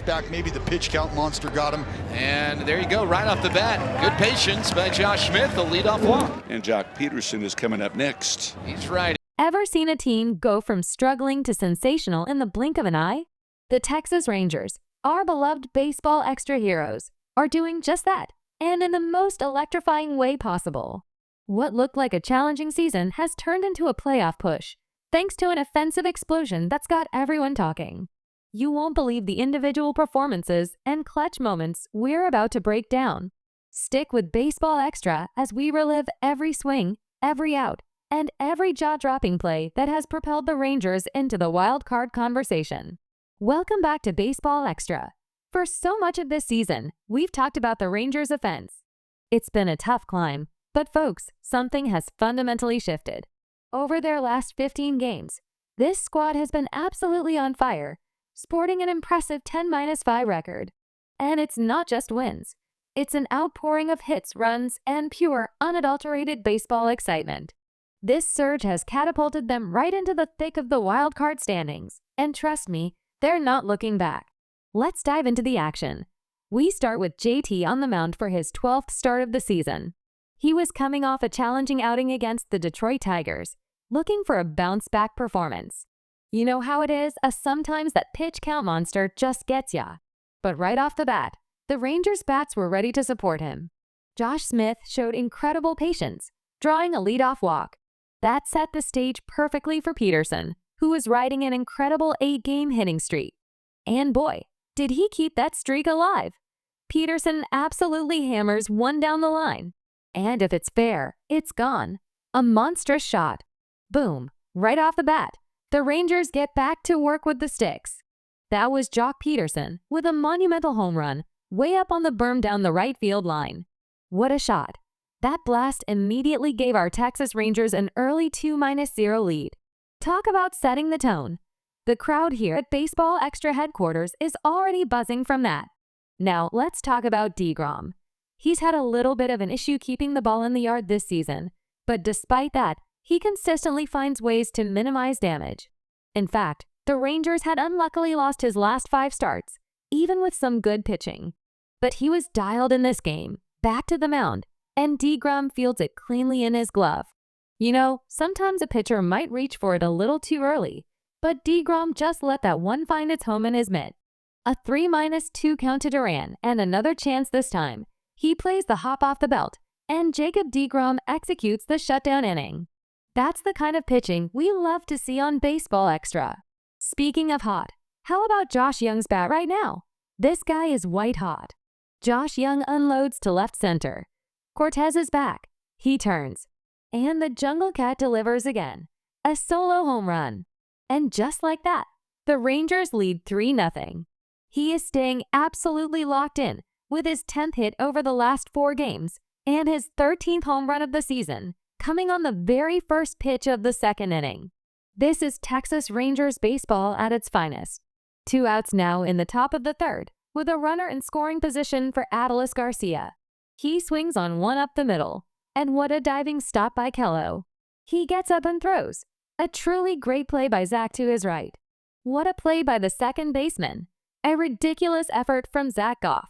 Back, maybe the pitch count monster got him. And there you go, right off the bat. Good patience by Josh Smith, the leadoff walk. And Jock Peterson is coming up next. He's right. Ever seen a team go from struggling to sensational in the blink of an eye? The Texas Rangers, our beloved baseball extra heroes, are doing just that, and in the most electrifying way possible. What looked like a challenging season has turned into a playoff push, thanks to an offensive explosion that's got everyone talking. You won't believe the individual performances and clutch moments we're about to break down. Stick with Baseball Extra as we relive every swing, every out, and every jaw-dropping play that has propelled the Rangers into the wild card conversation. Welcome back to Baseball Extra. For so much of this season, we've talked about the Rangers' offense. It's been a tough climb, but folks, something has fundamentally shifted. Over their last 15 games, this squad has been absolutely on fire, sporting an impressive 10-5 record. And it's not just wins. It's an outpouring of hits, runs, and pure, unadulterated baseball excitement. This surge has catapulted them right into the thick of the wild card standings, and trust me, they're not looking back. Let's dive into the action. We start with JT on the mound for his 12th start of the season. He was coming off a challenging outing against the Detroit Tigers, looking for a bounce-back performance. You know how it is, sometimes that pitch count monster just gets ya. But right off the bat, the Rangers' bats were ready to support him. Josh Smith showed incredible patience, drawing a leadoff walk. That set the stage perfectly for Peterson, who was riding an incredible 8-game hitting streak. And boy, did he keep that streak alive. Peterson absolutely hammers one down the line. And if it's fair, it's gone. A monstrous shot. Boom, right off the bat. The Rangers get back to work with the sticks. That was Jock Peterson with a monumental home run, way up on the berm down the right field line. What a shot. That blast immediately gave our Texas Rangers an early 2-0 lead. Talk about setting the tone. The crowd here at Baseball Extra headquarters is already buzzing from that. Now let's talk about DeGrom. He's had a little bit of an issue keeping the ball in the yard this season, but despite that, he consistently finds ways to minimize damage. In fact, the Rangers had unluckily lost his last 5 starts, even with some good pitching. But he was dialed in this game, back to the mound, and DeGrom fields it cleanly in his glove. You know, sometimes a pitcher might reach for it a little too early, but DeGrom just let that one find its home in his mitt. A 3-2 count to Duran, and another chance this time. He plays the hop off the belt, and Jacob DeGrom executes the shutdown inning. That's the kind of pitching we love to see on Baseball Extra. Speaking of hot, how about Josh Young's bat right now? This guy is white hot. Josh Young unloads to left center. Cortez is back. He turns. And the Jungle Cat delivers again. A solo home run. And just like that, the Rangers lead 3-0. He is staying absolutely locked in with his 10th hit over the last 4 games and his 13th home run of the season, coming on the very first pitch of the 2nd inning. This is Texas Rangers baseball at its finest. 2 outs now in the top of the 3rd, with a runner in scoring position for Adolis Garcia. He swings on one up the middle, and what a diving stop by Kello. He gets up and throws. A truly great play by Zach to his right. What a play by the second baseman. A ridiculous effort from Zach Goff.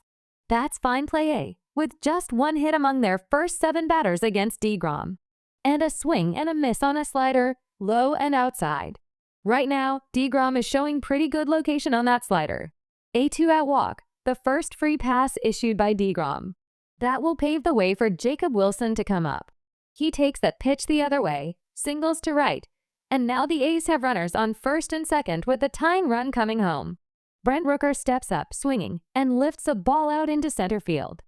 That's fine play A, with just 1 hit among their first 7 batters against DeGrom. And a swing and a miss on a slider, low and outside. Right now, DeGrom is showing pretty good location on that slider. A 2-out walk, the first free pass issued by DeGrom. That will pave the way for Jacob Wilson to come up. He takes that pitch the other way, singles to right, and now the A's have runners on first and second with the tying run coming home. Brent Rooker steps up, swinging, and lifts a ball out into center field.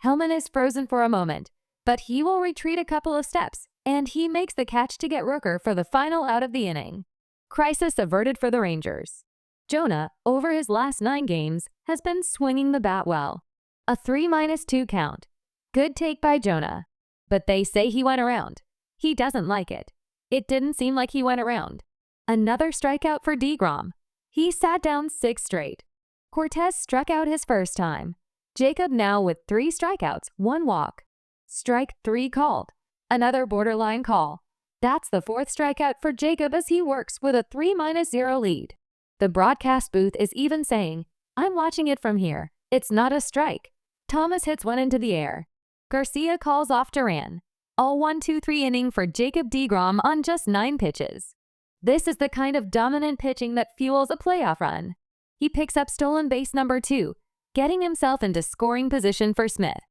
Hellman is frozen for a moment, but he will retreat a couple of steps, and he makes the catch to get Rooker for the final out of the inning. Crisis averted for the Rangers. Jonah, over his last 9 games, has been swinging the bat well. A 3-2 count. Good take by Jonah. But they say he went around. He doesn't like it. It didn't seem like he went around. Another strikeout for DeGrom. He sat down 6 straight. Cortez struck out his first time. Jacob now with 3 strikeouts, 1 walk. Strike 3 called. Another borderline call. That's the 4th strikeout for Jacob as he works with a 3-0 lead. The broadcast booth is even saying, I'm watching it from here. It's not a strike. Thomas hits one into the air. Garcia calls off Duran. All 1-2-3 inning for Jacob deGrom on just 9 pitches. This is the kind of dominant pitching that fuels a playoff run. He picks up stolen base number 2, getting himself into scoring position for Smith.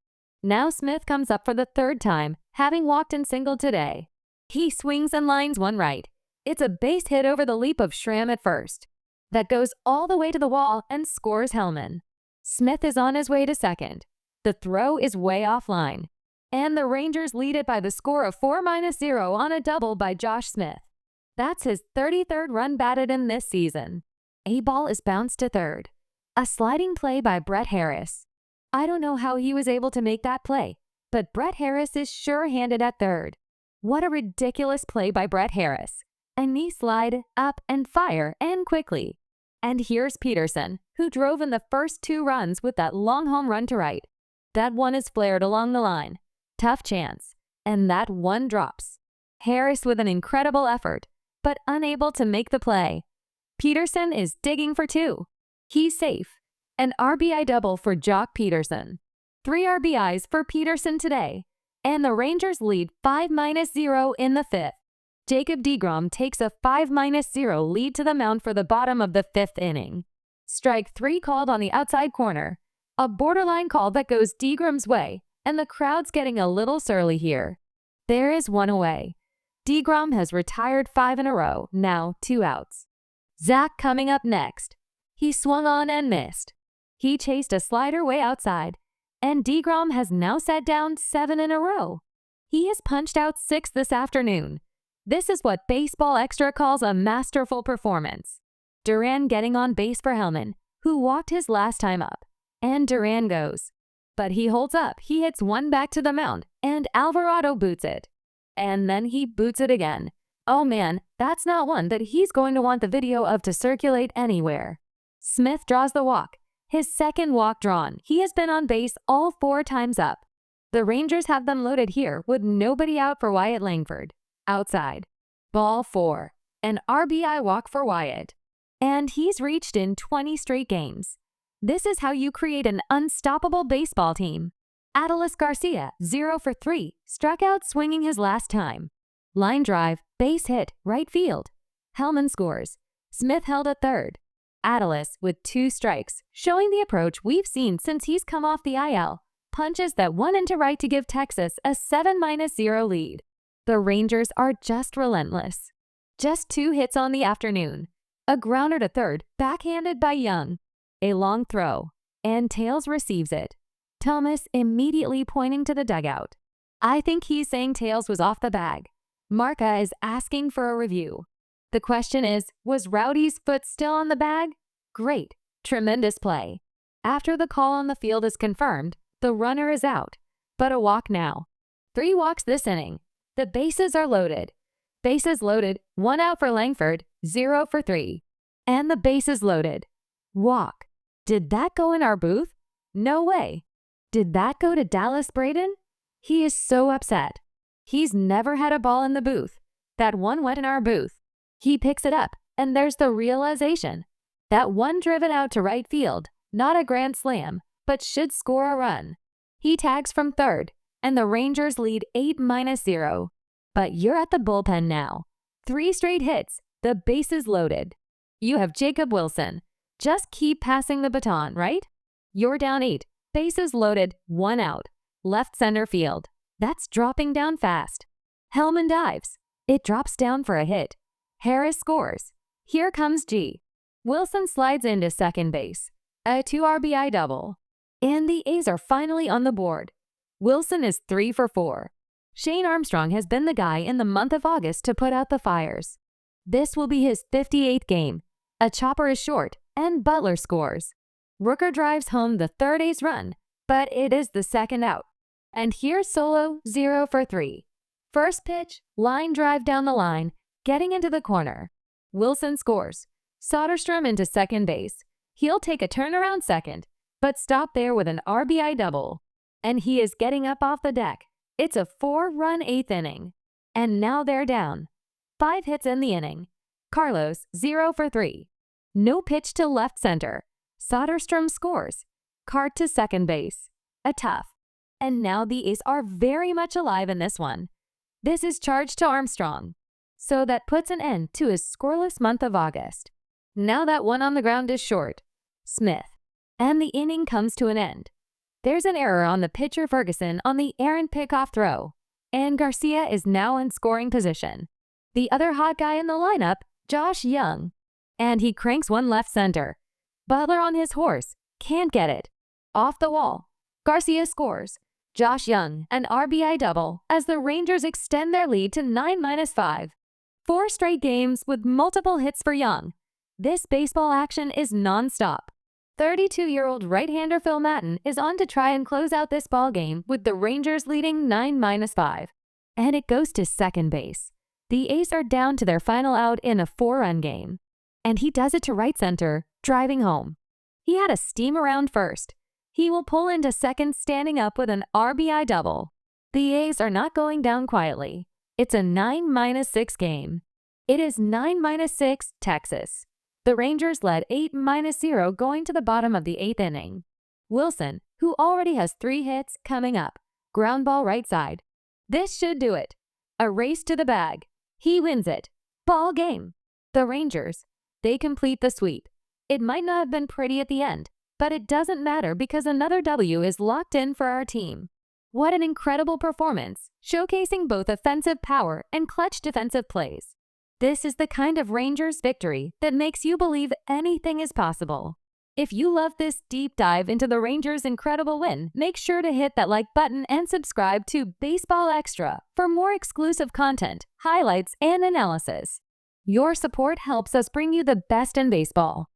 Now Smith comes up for the 3rd time, having walked and singled today. He swings and lines one right. It's a base hit over the leap of Schramm at first. That goes all the way to the wall and scores Hellman. Smith is on his way to second. The throw is way offline. And the Rangers lead it by the score of 4-0 on a double by Josh Smith. That's his 33rd run batted in this season. A ball is bounced to third. A sliding play by Brett Harris. I don't know how he was able to make that play, but Brett Harris is sure-handed at third. What a ridiculous play by Brett Harris. A knee slide, up and fire, and quickly. And here's Peterson, who drove in the first 2 runs with that long home run to right. That one is flared along the line. Tough chance. And that one drops. Harris with an incredible effort, but unable to make the play. Peterson is digging for 2. He's safe. An RBI double for Jock Peterson. 3 RBIs for Peterson today. And the Rangers lead 5-0 in the 5th. Jacob deGrom takes a 5-0 lead to the mound for the bottom of the 5th inning. Strike 3 called on the outside corner. A borderline call that goes deGrom's way, and the crowd's getting a little surly here. There is one away. deGrom has retired 5 in a row, now 2 outs. Zach coming up next. He swung on and missed. He chased a slider way outside, and deGrom has now set down 7 in a row. He has punched out 6 this afternoon. This is what Baseball Extra calls a masterful performance. Duran getting on base for Hellman, who walked his last time up. And Duran goes. But he holds up, he hits one back to the mound, and Alvarado boots it. And then he boots it again. Oh man, that's not one that he's going to want the video of to circulate anywhere. Smith draws the walk. His 2nd walk drawn. He has been on base all 4 times up. The Rangers have them loaded here with nobody out for Wyatt Langford. Outside. Ball 4. An RBI walk for Wyatt. And he's reached in 20 straight games. This is how you create an unstoppable baseball team. Adolis Garcia, 0 for 3, struck out swinging his last time. Line drive, base hit, right field. Hellman scores. Smith held at third. Adolis, with 2 strikes, showing the approach we've seen since he's come off the IL, punches that one into right to give Texas a 7-0 lead. The Rangers are just relentless. Just 2 hits on the afternoon. A grounder to third, backhanded by Young. A long throw, and Tails receives it. Thomas immediately pointing to the dugout. I think he's saying Tails was off the bag. Marca is asking for a review. The question is, was Rowdy's foot still on the bag? Great, tremendous play. After the call on the field is confirmed, the runner is out, but a walk now. 3 walks this inning. The bases are loaded. Bases loaded, 1 out for Langford, 0 for 3. And the bases loaded. Walk. Did that go in our booth? No way. Did that go to Dallas Braden? He is so upset. He's never had a ball in the booth. That one went in our booth. He picks it up, and there's the realization. That one driven out to right field, not a grand slam, but should score a run. He tags from third, and the Rangers lead 8-0. But you're at the bullpen now. 3 straight hits, the bases loaded. You have Jacob Wilson. Just keep passing the baton, right? You're down 8, bases loaded, 1 out. Left center field. That's dropping down fast. Hellman dives. It drops down for a hit. Harris scores. Here comes G. Wilson slides into second base. A 2 RBI double. And the A's are finally on the board. Wilson is 3 for 4. Shane Armstrong has been the guy in the month of August to put out the fires. This will be his 58th game. A chopper is short, and Butler scores. Rooker drives home the 3rd A's run, but it is the 2nd out. And here's Solo, 0 for 3. First pitch, line drive down the line, getting into the corner. Wilson scores. Soderstrom into second base. He'll take a turnaround second, but stop there with an RBI double. And he is getting up off the deck. It's a 4-run 8th inning. And now they're down. 5 hits in the inning. Carlos, 0 for 3. No pitch to left center. Soderstrom scores. Cart to second base. A tough. And now the A's are very much alive in this one. This is charged to Armstrong. So that puts an end to his scoreless month of August. Now that one on the ground is short. Smith. And the inning comes to an end. There's an error on the pitcher Ferguson on the errant pickoff throw. And Garcia is now in scoring position. The other hot guy in the lineup, Josh Young. And he cranks one left center. Butler on his horse. Can't get it. Off the wall. Garcia scores. Josh Young, an RBI double, as the Rangers extend their lead to 9-5. 4 straight games with multiple hits for Young. This baseball action is non-stop. 32-year-old right-hander Phil Maton is on to try and close out this ballgame with the Rangers leading 9-5. And it goes to second base. The A's are down to their final out in a 4-run game. And he does it to right center, driving home. He had a steam around first. He will pull into second standing up with an RBI double. The A's are not going down quietly. It's a 9-6 game. It is 9-6 Texas. The Rangers led 8-0 going to the bottom of the 8th inning. Wilson, who already has 3 hits, coming up. Ground ball right side. This should do it. A race to the bag. He wins it. Ball game. The Rangers, they complete the sweep. It might not have been pretty at the end, but it doesn't matter because another W is locked in for our team. What an incredible performance, showcasing both offensive power and clutch defensive plays. This is the kind of Rangers victory that makes you believe anything is possible. If you love this deep dive into the Rangers' incredible win, make sure to hit that like button and subscribe to Baseball Extra for more exclusive content, highlights, and analysis. Your support helps us bring you the best in baseball.